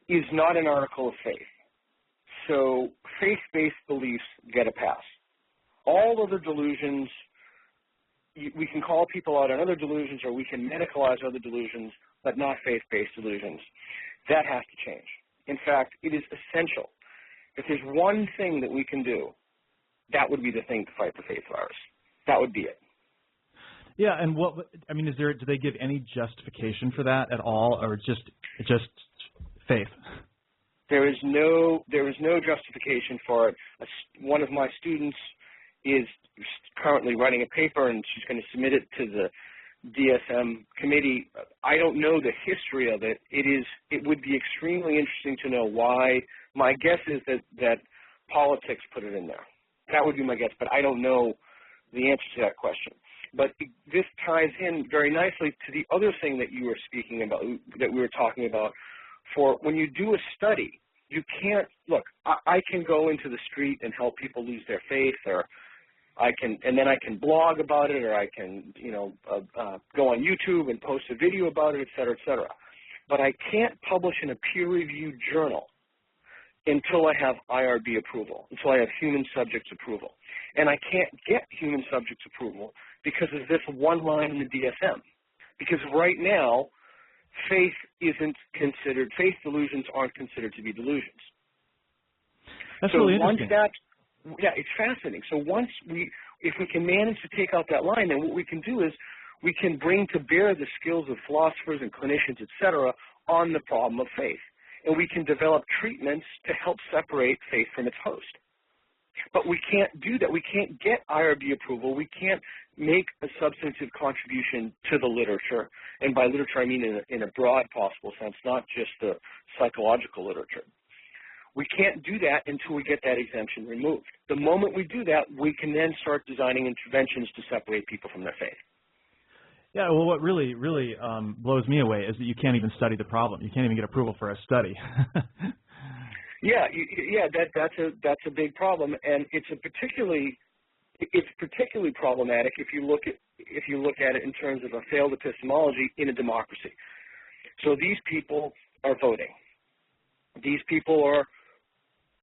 is not an article of faith. So faith-based beliefs get a pass. All other delusions, we can call people out on other delusions or we can medicalize other delusions, but not faith-based delusions. That has to change. In fact, it is essential. If there's one thing that we can do, that would be the thing to fight the faith virus. That would be it. Yeah, and do they give any justification for that at all, or just faith? There is no justification for it. One of my students is currently writing a paper, and she's going to submit it to the DSM committee. I don't know the history of it. It would be extremely interesting to know why. My guess is that politics put it in there. That would be my guess, but I don't know the answer to that question. But this ties in very nicely to the other thing that you were speaking about, that we were talking about. For when you do a study, you can't look. I can go into the street and help people lose their faith, or then I can blog about it, or I can go on YouTube and post a video about it, et cetera, et cetera. but I can't publish in a peer-reviewed journal until I have IRB approval, until I have human subjects approval. And I can't get human subjects approval because of this one line in the DSM. Because right now, faith delusions aren't considered to be delusions. That's so really once interesting. yeah, it's fascinating. So if we can manage to take out that line, then what we can do is we can bring to bear the skills of philosophers and clinicians, etc., on the problem of faith. And we can develop treatments to help separate faith from its host. But we can't do that. We can't get IRB approval. We can't make a substantive contribution to the literature. And by literature, I mean in a broad possible sense, not just the psychological literature. We can't do that until we get that exemption removed. The moment we do that, we can then start designing interventions to separate people from their faith. Yeah, well, what really blows me away is that you can't even study the problem. You can't even get approval for a study. That's a big problem, and it's particularly problematic if you look at it in terms of a failed epistemology in a democracy. So these people are voting. These people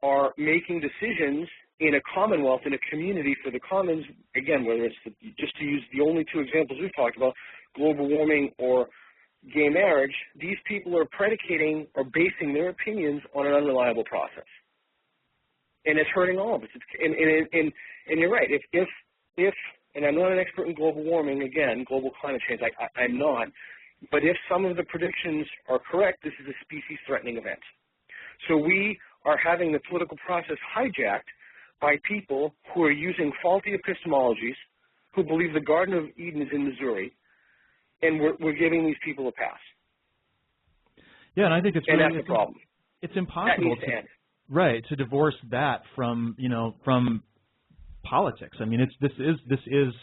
are making decisions in a commonwealth, in a community for the commons, again, whether it's just to use the only two examples we've talked about, global warming or gay marriage, these people are predicating or basing their opinions on an unreliable process. And it's hurting all of us. And you're right, if and I'm not an expert in global warming, again, global climate change, I'm not, but if some of the predictions are correct, this is a species-threatening event. So we are having the political process hijacked by people who are using faulty epistemologies, who believe the Garden of Eden is in Missouri, and we're giving these people a pass. Yeah, and I think it's and that's the problem. It's impossible to end. Right, to divorce that from politics. I mean, this is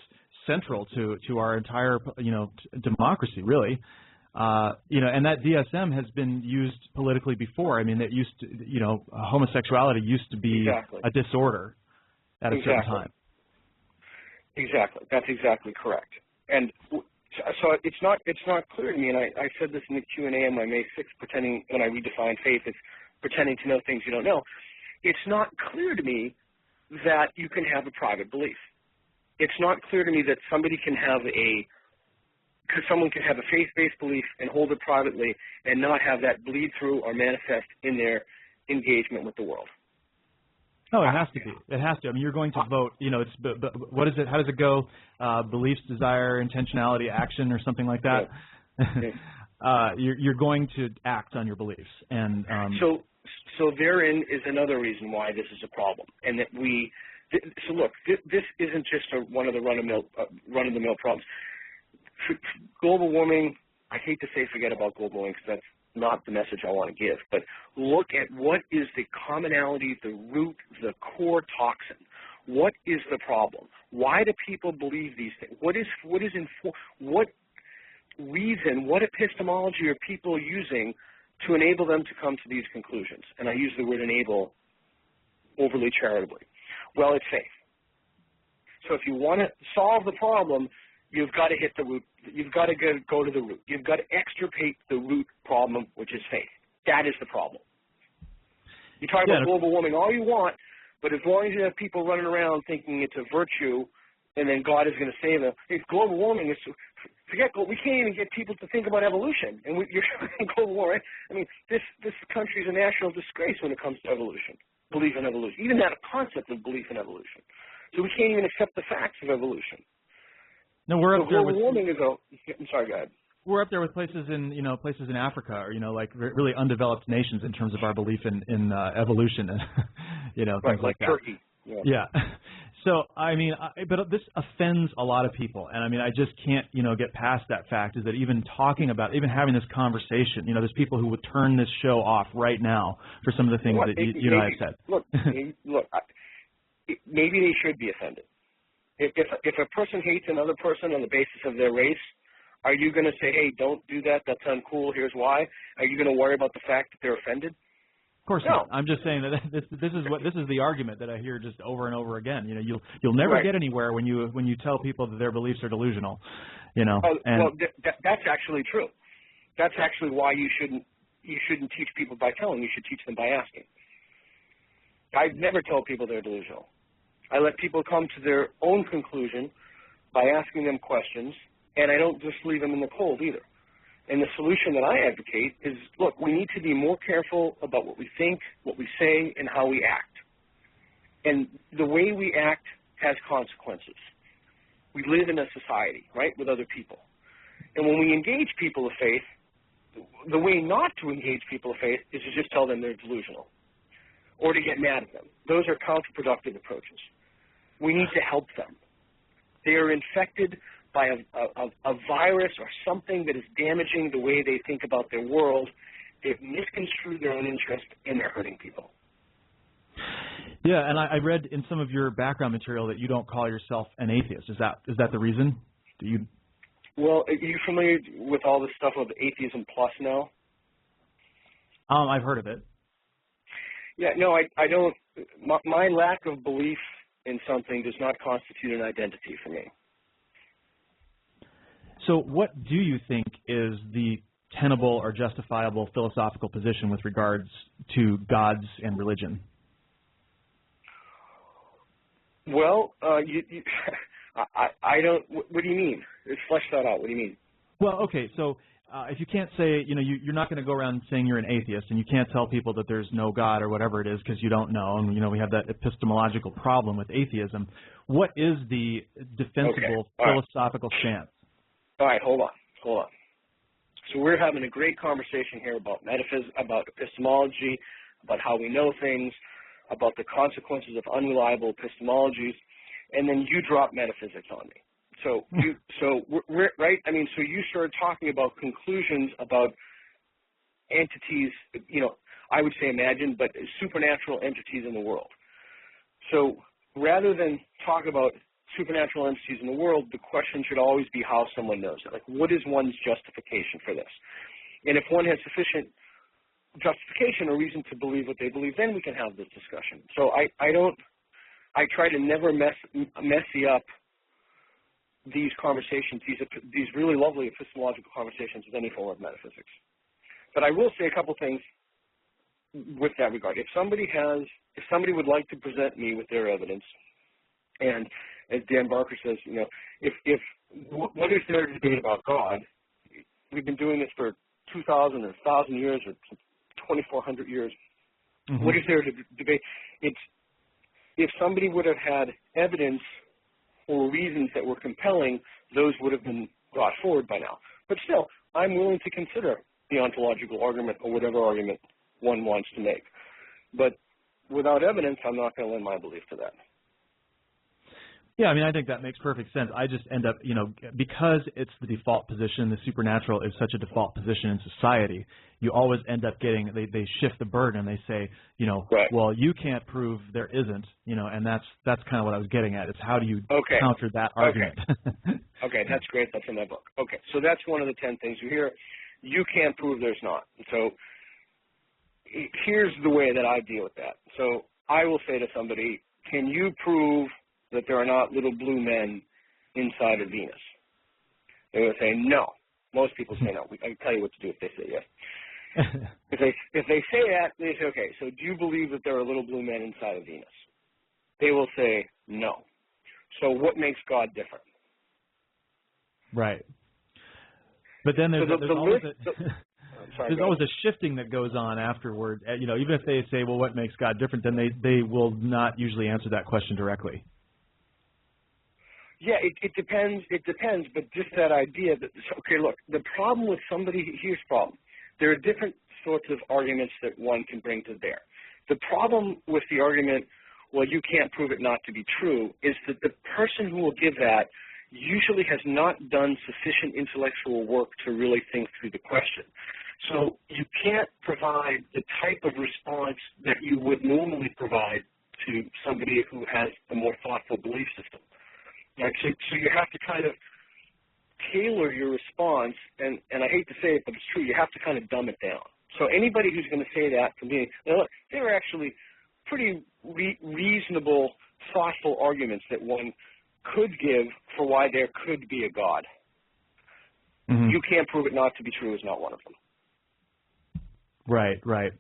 central to our entire democracy, really. And that DSM has been used politically before. I mean, it used to, homosexuality used to be a disorder at a certain time. Exactly. That's exactly correct. And so it's not clear to me, and I said this in the Q&A on my May 6th, when I redefined faith, it's pretending to know things you don't know. It's not clear to me that you can have a private belief. It's not clear to me that somebody can have because someone can have a faith-based belief and hold it privately and not have that bleed through or manifest in their engagement with the world. Oh, it has to be. It has to. I mean, you're going to vote. But what is it? How does it go? Beliefs, desire, intentionality, action, or something like that. Yeah. You're going to act on your beliefs, and so therein is another reason why this is a problem, and that so look, this isn't just one of the run-of-the-mill problems. Global warming, I hate to say forget about global warming because that's not the message I want to give, but look at what is the commonality, the root, the core toxin. What is the problem? Why do people believe these things? What reason, what epistemology are people using to enable them to come to these conclusions? And I use the word enable overly charitably. Well, it's faith. So if you want to solve the problem, you've got to hit the root. You've got to go to the root. You've got to extirpate the root problem, which is faith. That is the problem. You talk about global warming all you want, but as long as you have people running around thinking it's a virtue and then God is going to save them, if global warming is, we can't even get people to think about evolution. And you're talking global warming. I mean, this country is a national disgrace when it comes to evolution, belief in evolution, even that concept of belief in evolution. So we can't even accept the facts of evolution. No, we're up there with warming is I'm sorry, go ahead. We're up there with places in Africa, or like really undeveloped nations in terms of our belief in evolution and things like that. Turkey. Yeah. So I mean, but this offends a lot of people, and I mean, I just can't get past that fact. Is that even talking about, even having this conversation, there's people who would turn this show off right now for some of the things that you and I have said. Look, maybe they should be offended. If a person hates another person on the basis of their race, are you going to say, hey, don't do that, that's uncool, here's why? Are you going to worry about the fact that they're offended? Of course not. I'm just saying that this is the argument that I hear just over and over again. You'll never get anywhere when you tell people that their beliefs are delusional. Well, that's actually true. That's actually why you shouldn't teach people by telling. You should teach them by asking. I never tell people they're delusional. I let people come to their own conclusion by asking them questions, and I don't just leave them in the cold either. And the solution that I advocate is, look, we need to be more careful about what we think, what we say, and how we act. And the way we act has consequences. We live in a society, right, with other people. And when we engage people of faith, the way not to engage people of faith is to just tell them they're delusional or to get mad at them. Those are counterproductive approaches. We need to help them. They are infected by a virus or something that is damaging the way they think about their world. They've misconstrued their own interest, and they're hurting people. Yeah, and I read in some of your background material that you don't call yourself an atheist. Is that the reason? Well, are you familiar with all this stuff with Atheism Plus now? I've heard of it. Yeah, no, I don't. My lack of belief in something does not constitute an identity for me. So what do you think is the tenable or justifiable philosophical position with regards to gods and religion? Well, I don't. What do you mean? Flesh that out. What do you mean? Well, okay, so if you can't say, you're not going to go around saying you're an atheist, and you can't tell people that there's no God or whatever it is because you don't know, and we have that epistemological problem with atheism. What is the defensible philosophical stance? All right, hold on. So we're having a great conversation here about metaphysics, about epistemology, about how we know things, about the consequences of unreliable epistemologies, and then you drop metaphysics on me. So we're right. I mean, so you started talking about conclusions about entities. I would say imagine, but supernatural entities in the world. So rather than talk about supernatural entities in the world, the question should always be how someone knows it. Like, what is one's justification for this? And if one has sufficient justification or reason to believe what they believe, then we can have this discussion. So I try to never messy up these conversations, these really lovely epistemological conversations with any form of metaphysics. But I will say a couple things with that regard. If somebody would like to present me with their evidence, and as Dan Barker says, if what is there to debate about God? We've been doing this for 2,000 or 1,000 years or 2,400 years. Mm-hmm. What is there to debate? If somebody would have had evidence or reasons that were compelling, those would have been brought forward by now. But still, I'm willing to consider the ontological argument or whatever argument one wants to make. But without evidence, I'm not going to lend my belief to that. Yeah, I mean, I think that makes perfect sense. I just end up, because it's the default position, the supernatural is such a default position in society, you always end up getting, they shift the burden and they say, right. Well, you can't prove there isn't, and that's kind of what I was getting at. It's how do you counter that argument? Okay, that's great. That's in my book. Okay, so that's one of the 10 things you hear. You can't prove there's not. So here's the way that I deal with that. So I will say to somebody, can you prove that there are not little blue men inside of Venus? They will say no. Most people say no. I can tell you what to do if they say yes. If they say that, they say, okay, so do you believe that there are little blue men inside of Venus? They will say no. So what makes God different? Right. But then there's always a shifting that goes on afterward. Even if they say, well, what makes God different, then they will not usually answer that question directly. Yeah, it depends. It depends, but just that idea that, okay, look, the problem with here's the problem. There are different sorts of arguments that one can bring to bear. The problem with the argument, well, you can't prove it not to be true, is that the person who will give that usually has not done sufficient intellectual work to really think through the question. So you can't provide the type of response that you would normally provide to somebody who has a more thoughtful belief system. Right? So you have to kind of tailor your response, and I hate to say it, but it's true, you have to kind of dumb it down. So anybody who's going to say that from being, there are actually pretty reasonable, thoughtful arguments that one could give for why there could be a God. Mm-hmm. You can't prove it not to be true is not one of them. Right, right.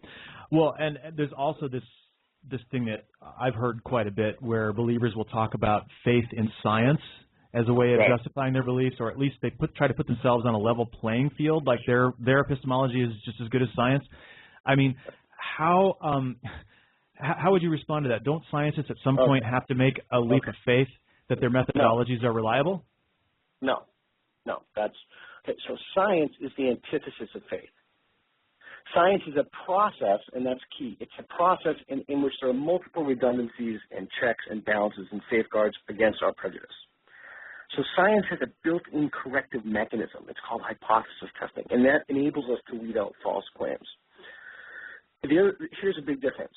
Well, and there's also this thing that I've heard quite a bit where believers will talk about faith in science as a way of justifying their beliefs, or at least they try to put themselves on a level playing field, like their epistemology is just as good as science. I mean, how would you respond to that? Don't scientists at some point have to make a leap of faith that their methodologies are reliable? No. That's okay. So science is the antithesis of faith. Science is a process, and that's key. It's a process in which there are multiple redundancies and checks and balances and safeguards against our prejudice. So science has a built-in corrective mechanism. It's called hypothesis testing, and that enables us to weed out false claims. Here's a big difference.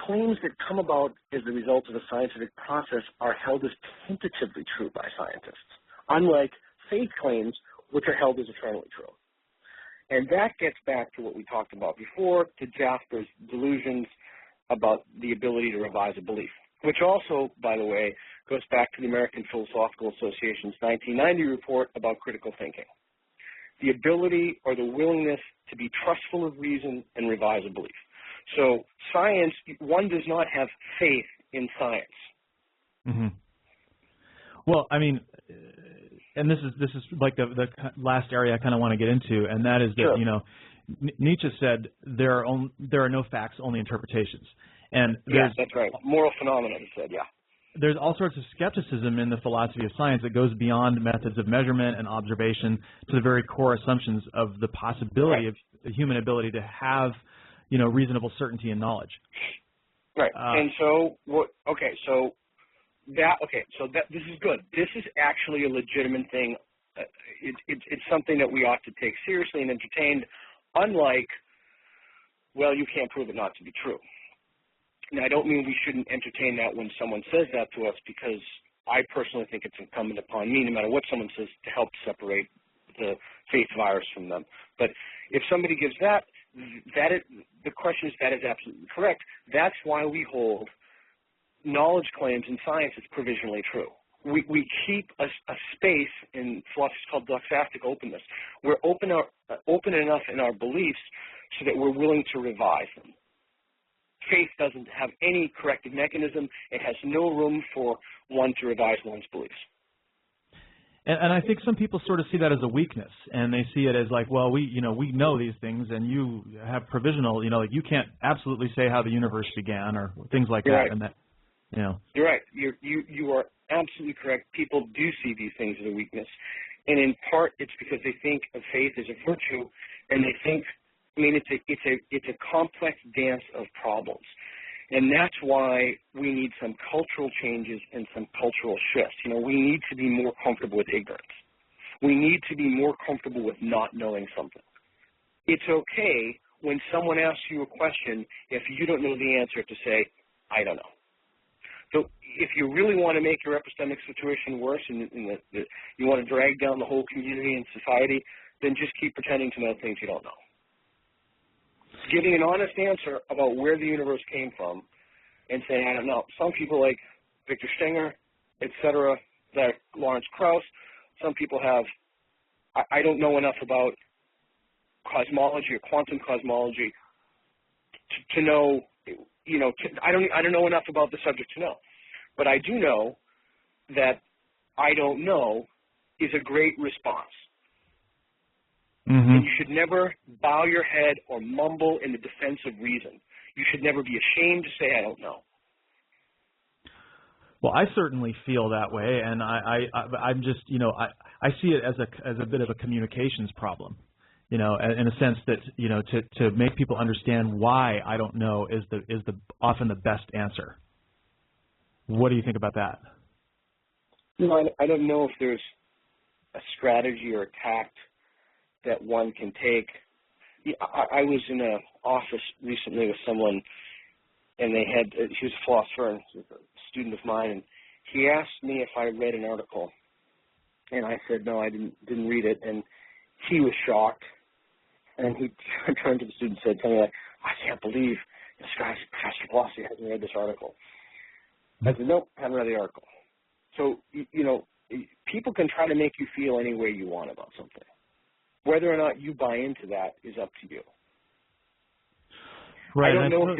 Claims that come about as the result of a scientific process are held as tentatively true by scientists, unlike faith claims, which are held as eternally true. And that gets back to what we talked about before, to Jasper's delusions about the ability to revise a belief, which also, by the way, goes back to the American Philosophical Association's 1990 report about critical thinking. The ability or the willingness to be trustful of reason and revise a belief. So science, one does not have faith in science. Mm-hmm. Well, I mean, and this is like the last area I kind of want to get into, and that is that, you know, Nietzsche said there are no facts, only interpretations. And yes, that's right. Moral phenomena, he said, yeah. There's all sorts of skepticism in the philosophy of science that goes beyond methods of measurement and observation to the very core assumptions of the possibility of the human ability to have, you know, reasonable certainty and knowledge. Right. And so, this is good. This is actually a legitimate thing. It's something that we ought to take seriously and entertain, unlike, well, you can't prove it not to be true. Now, I don't mean we shouldn't entertain that when someone says that to us, because I personally think it's incumbent upon me, no matter what someone says, to help separate the faith virus from them. But if somebody gives the question is, that is absolutely correct. That's why we hold knowledge claims in science as provisionally true. We keep a space in philosophy called doxastic openness. We're open enough in our beliefs so that we're willing to revise them. Faith doesn't have any corrective mechanism. It has no room for one to revise one's beliefs. And I think some people sort of see that as a weakness, and they see it as like, well, we know these things, and you have provisional, like you can't absolutely say how the universe began or things like that. Right. And that, You're right. You are absolutely correct. People do see these things as a weakness, and in part it's because they think of faith as a virtue, and they think, it's a complex dance of problems. And that's why we need some cultural changes and some cultural shifts. We need to be more comfortable with ignorance. We need to be more comfortable with not knowing something. It's okay when someone asks you a question, if you don't know the answer, to say, I don't know. So if you really want to make your epistemic situation worse and you want to drag down the whole community and society, then just keep pretending to know things you don't know. Giving an honest answer about where the universe came from and saying, I don't know. Some people like Victor Stenger, etc., like Lawrence Krauss, some people have, I don't know enough about cosmology or quantum cosmology to know, I don't know enough about the subject to know. But I do know that I don't know is a great response. Mm-hmm. And you should never bow your head or mumble in the defense of reason. You should never be ashamed to say, I don't know. Well, I certainly feel that way, and I'm just, I see it as a bit of a communications problem, in a sense that, to make people understand why I don't know is often the best answer. What do you think about that? I don't know if there's a strategy or a tact that one can take. I was in an office recently with someone, and he was a philosopher and he was a student of mine, and he asked me if I read an article, and I said no, I didn't read it, and he was shocked, and he turned to the student and said something like, I can't believe this guy's professor of philosophy hasn't read this article. I said, nope, haven't read the article. So, people can try to make you feel any way you want about something. Whether or not you buy into that is up to you. Right. I don't know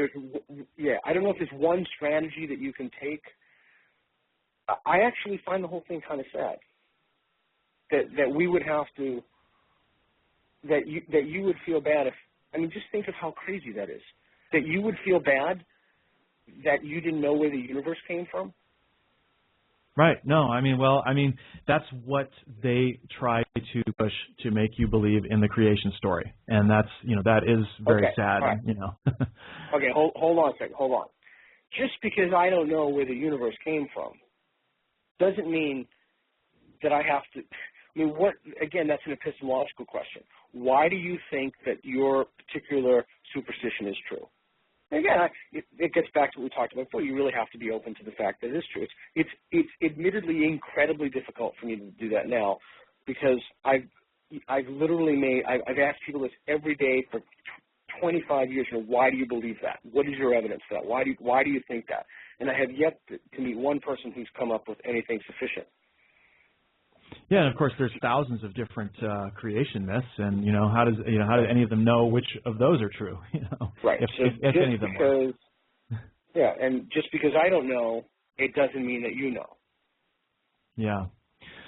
if there's one strategy that you can take. I actually find the whole thing kind of sad. That we would have to, that you would feel bad if, I mean, just think of how crazy that is. That you would feel bad that you didn't know where the universe came from. Right. No, I mean, that's what they try to push to make you believe in the creation story. And that's, that is very sad, right. Okay, hold on a second. Hold on. Just because I don't know where the universe came from doesn't mean that I have to, again, that's an epistemological question. Why do you think that your particular superstition is true? Again, it gets back to what we talked about before. You really have to be open to the fact that it is true. It's admittedly incredibly difficult for me to do that now because I've asked people this every day for 25 years. Why do you believe that? What is your evidence for that? Why do you think that? And I have yet to meet one person who's come up with anything sufficient. Yeah, and of course there's thousands of different creation myths, and how do any of them know which of those are true? Right. If any of them are. Yeah, and just because I don't know, it doesn't mean that you know. Yeah.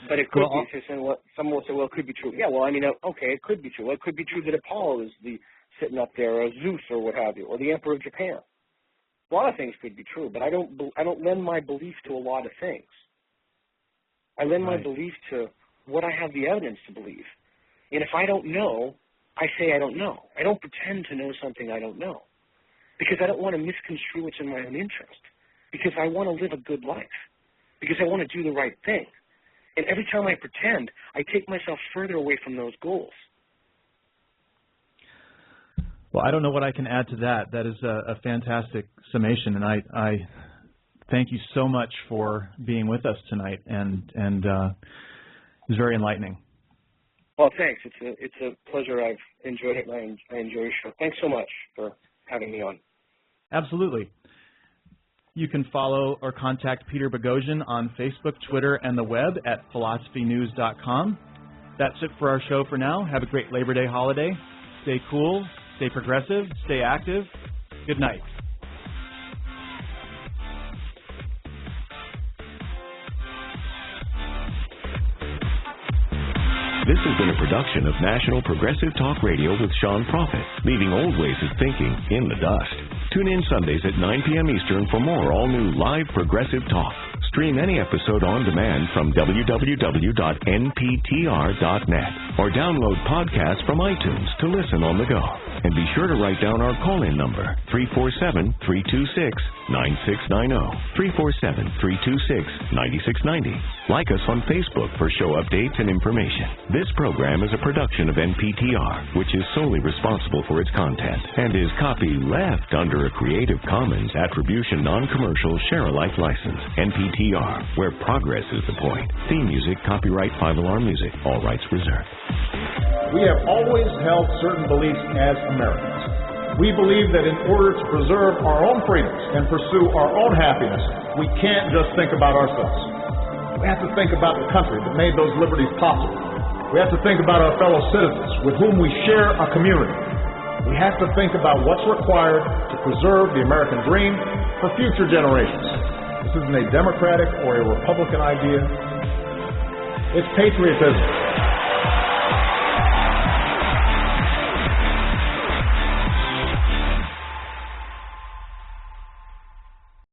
But it could be. Someone will say, well, it could be true. Yeah, well, okay, it could be true. Well, it could be true that Apollo is sitting up there, or Zeus, or what have you, or the Emperor of Japan. A lot of things could be true, but I don't lend my belief to a lot of things. I lend my belief to what I have the evidence to believe. And if I don't know, I say I don't know. I don't pretend to know something I don't know because I don't want to misconstrue what's in my own interest, because I want to live a good life, because I want to do the right thing. And every time I pretend, I take myself further away from those goals. Well, I don't know what I can add to that. That is a fantastic summation, and I thank you so much for being with us tonight, and it was very enlightening. Well, thanks. It's a pleasure. I've enjoyed it, and I enjoy your show. Thanks so much for having me on. Absolutely. You can follow or contact Peter Boghossian on Facebook, Twitter, and the web at philosophynews.com. That's it for our show for now. Have a great Labor Day holiday. Stay cool, stay progressive, stay active. Good night. This has been a production of National Progressive Talk Radio with Sean Prophet, leaving old ways of thinking in the dust. Tune in Sundays at 9 p.m. Eastern for more all-new live progressive talk. Stream any episode on demand from www.nptr.net or download podcasts from iTunes to listen on the go. And be sure to write down our call-in number, 347-326-9690, 347-326-9690. Like us on Facebook for show updates and information. This program is a production of NPTR, which is solely responsible for its content and is copyleft under a Creative Commons Attribution Non-Commercial Share-alike license. NPTR, where progress is the point. Theme music, copyright 5 Alarm Music. All rights reserved. We have always held certain beliefs as Americans. We believe that in order to preserve our own freedoms and pursue our own happiness, we can't just think about ourselves. We have to think about the country that made those liberties possible. We have to think about our fellow citizens with whom we share a community. We have to think about what's required to preserve the American dream for future generations. This isn't a Democratic or a Republican idea. It's patriotism.